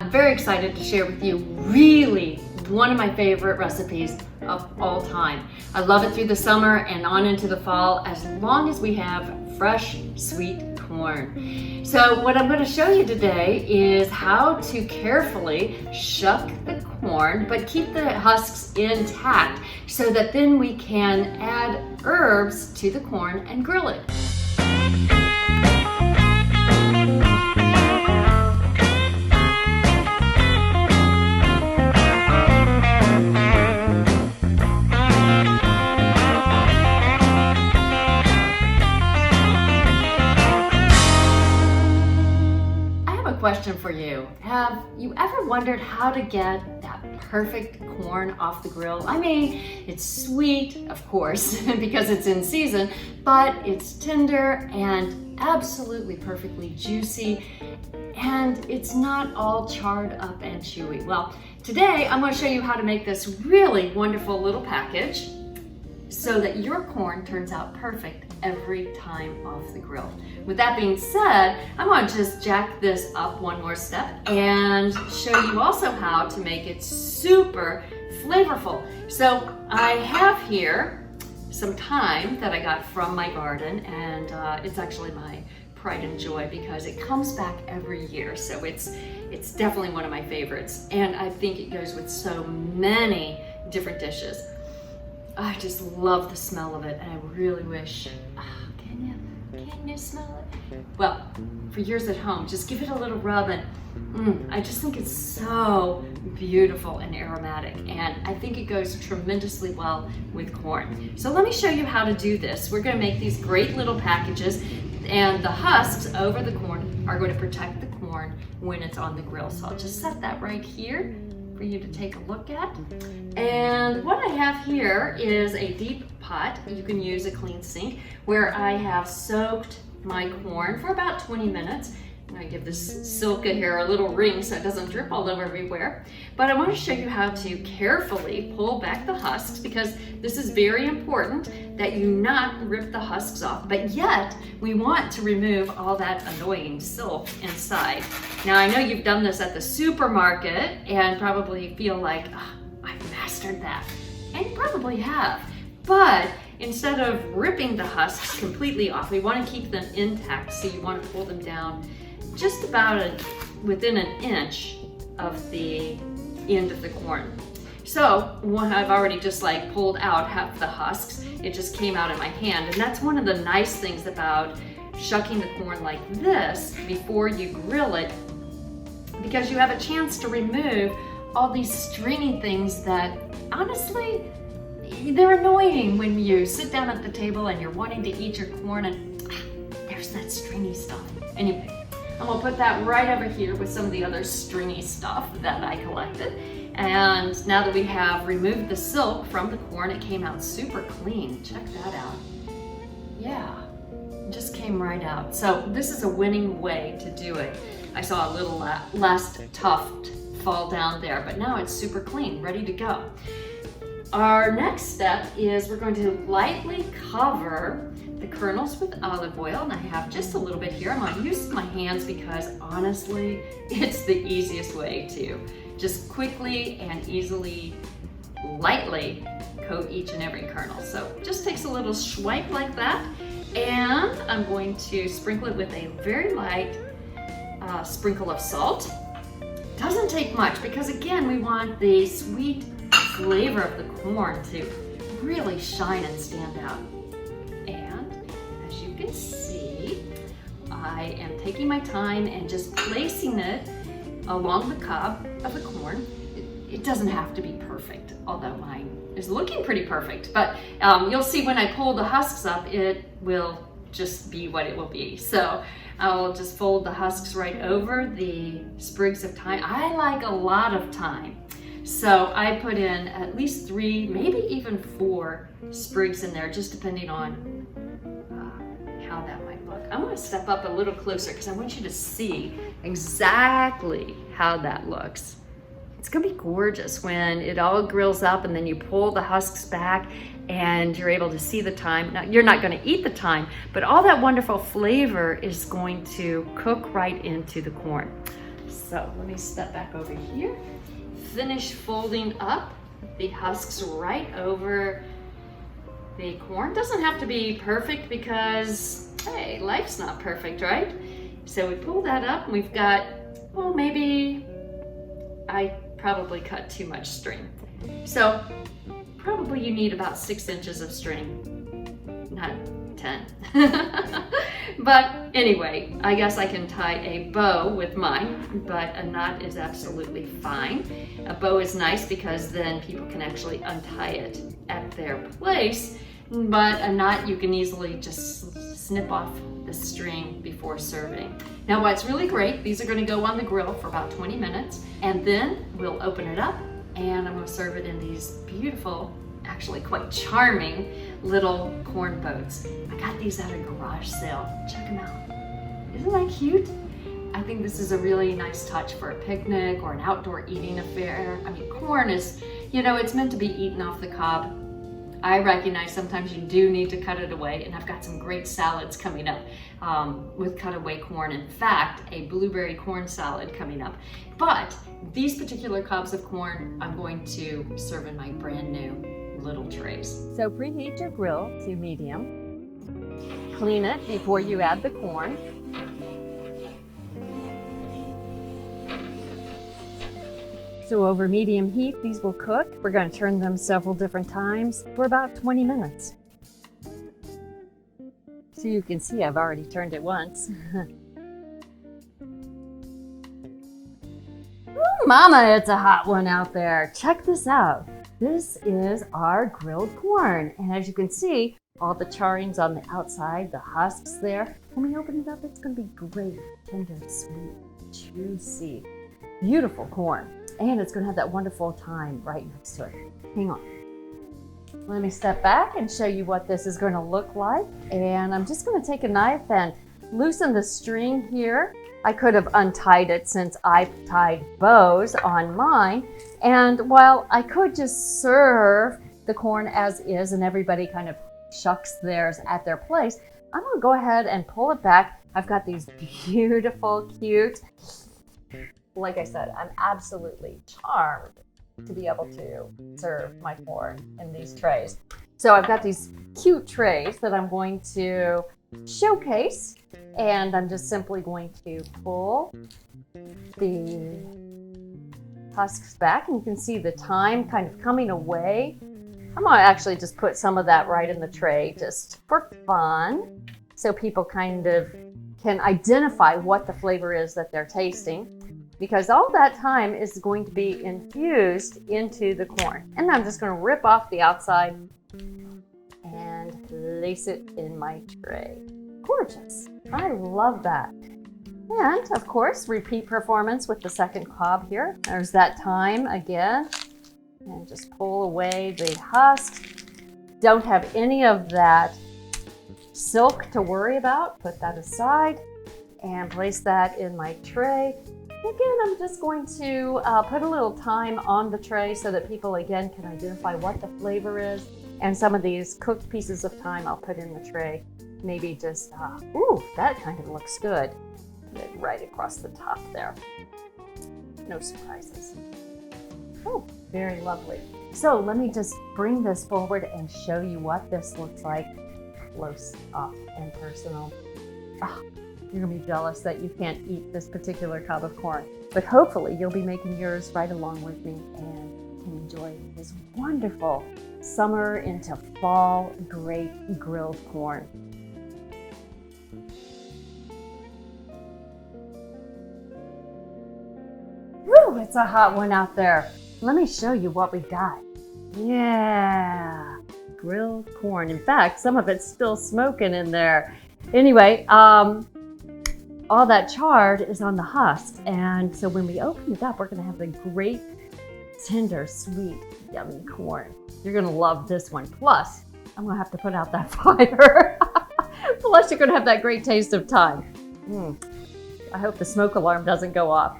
I'm very excited to share with you really one of my favorite recipes of all time. I love it through the summer and on into the fall as long as we have fresh, sweet corn. So what I'm going to show you today is how to carefully shuck the corn but keep the husks intact so that then we can add herbs to the corn and grill it. Question for you. Have you ever wondered how to get that perfect corn off the grill? I mean, it's sweet, of course, because it's in season, but it's tender and absolutely perfectly juicy, and it's not all charred up and chewy. Well, today I'm going to show you how to make this really wonderful little package so that your corn turns out perfect every time off the grill. With that being said, I'm going to just jack this up one more step and show you also how to make it super flavorful. So I have here some thyme that I got from my garden, and it's actually my pride and joy because it comes back every year. So it's definitely one of my favorites, and I think it goes with so many different dishes. I just love the smell of it, and I really wish, can you smell it? Well, for yours at home, just give it a little rub, and I just think it's so beautiful and aromatic, and I think it goes tremendously well with corn. So let me show you how to do this. We're going to make these great little packages, and the husks over the corn are going to protect the corn when it's on the grill. So I'll just set that right here for you to take a look at. And what I have here is a deep pot. You can use a clean sink where I have soaked my corn for about 20 minutes. And I give this Silka here a little ring so it doesn't drip all over everywhere. But I want to show you how to carefully pull back the husks, because this is very important that you not rip the husks off, but yet we want to remove all that annoying silk inside. Now I know you've done this at the supermarket and probably feel like, oh, I've mastered that. And you probably have. But instead of ripping the husks completely off, we want to keep them intact, so you want to pull them down just about within an inch of the end of the corn. So I've already just pulled out half the husks. It just came out in my hand, and that's one of the nice things about shucking the corn like this before you grill it, because you have a chance to remove all these stringy things that honestly, they're annoying when you sit down at the table and you're wanting to eat your corn and there's that stringy stuff. Anyway, I'm gonna put that right over here with some of the other stringy stuff that I collected. And now that we have removed the silk from the corn, it came out super clean. Check that out. Yeah, it just came right out. So this is a winning way to do it. I saw a little last tuft fall down there, but now it's super clean, ready to go. Our next step is we're going to lightly cover the kernels with olive oil, and I have just a little bit here. I'm going to use my hands because honestly, it's the easiest way to just quickly and easily, lightly coat each and every kernel. So just takes a little swipe like that, and I'm going to sprinkle it with a very light sprinkle of salt. Doesn't take much because again, we want the sweet flavor of the corn to really shine and stand out. And as you can see, I am taking my time and just placing it along the cob of the corn. It doesn't have to be perfect, although mine is looking pretty perfect, but you'll see when I pull the husks up, it will just be what it will be. So I'll just fold the husks right over the sprigs of thyme. I like a lot of thyme. So I put in at least 3, maybe even 4 sprigs in there, just depending on how that might look. I'm gonna step up a little closer because I want you to see exactly how that looks. It's gonna be gorgeous when it all grills up and then you pull the husks back and you're able to see the thyme. Now, you're not gonna eat the thyme, but all that wonderful flavor is going to cook right into the corn. So let me step back over here. Finish folding up the husks right over the corn. Doesn't have to be perfect because, hey, life's not perfect, right? So we pull that up and we've got, well, maybe I probably cut too much string. So probably you need about 6 inches of string, not 10. But anyway, I guess I can tie a bow with mine, but a knot is absolutely fine. A bow is nice because then people can actually untie it at their place, but a knot you can easily just snip off the string before serving. Now what's really great, these are going to go on the grill for about 20 minutes, and then we'll open it up and I'm going to serve it in these beautiful, actually quite charming little corn boats. I got these at a garage sale. Check them out. Isn't that cute? I think this is a really nice touch for a picnic or an outdoor eating affair. I mean, corn is, you know, it's meant to be eaten off the cob. I recognize sometimes you do need to cut it away, and I've got some great salads coming up with cutaway corn. In fact, a blueberry corn salad coming up. But these particular cobs of corn I'm going to serve in my brand new little trays. So preheat your grill to medium. Clean it before you add the corn. So over medium heat, these will cook. We're going to turn them several different times for about 20 minutes. So you can see I've already turned it once. Ooh, mama, it's a hot one out there. Check this out. This is our grilled corn. And as you can see, all the charring's on the outside, the husks there. When we open it up, it's going to be great, tender, sweet, juicy, beautiful corn. And it's going to have that wonderful thyme right next to it. Hang on. Let me step back and show you what this is going to look like. And I'm just going to take a knife and loosen the string here. I could have untied it since I've tied bows on mine. And while I could just serve the corn as is and everybody kind of shucks theirs at their place, I'm going to go ahead and pull it back. I've got these beautiful, cute, like I said, I'm absolutely charmed to be able to serve my corn in these trays. So I've got these cute trays that I'm going to showcase, and I'm just simply going to pull the husks back, and you can see the thyme kind of coming away. I'm going to actually just put some of that right in the tray just for fun, so people kind of can identify what the flavor is that they're tasting, because all that thyme is going to be infused into the corn. And I'm just going to rip off the outside and place it in my tray. Gorgeous. I love that. And of course, repeat performance with the second cob here. There's that thyme again. And just pull away the husks. Don't have any of that silk to worry about. Put that aside and place that in my tray. Again, I'm just going to put a little thyme on the tray so that people again can identify what the flavor is. And some of these cooked pieces of thyme I'll put in the tray. Maybe just, ooh, that kind of looks good. Put it right across the top there. No surprises. Oh, very lovely. So let me just bring this forward and show you what this looks like close up and personal. Oh, you're gonna be jealous that you can't eat this particular cob of corn, but hopefully you'll be making yours right along with me and can enjoy this wonderful summer into fall great grilled corn. Woo, it's a hot one out there. Let me show you what we got. Yeah, grilled corn. In fact, some of it's still smoking in there. Anyway, all that chard is on the husk, and so when we open it up, we're going to have the great, tender, sweet, yummy corn. You're going to love this one. Plus, I'm going to have to put out that fire. Plus, you're going to have that great taste of thyme. I hope the smoke alarm doesn't go off.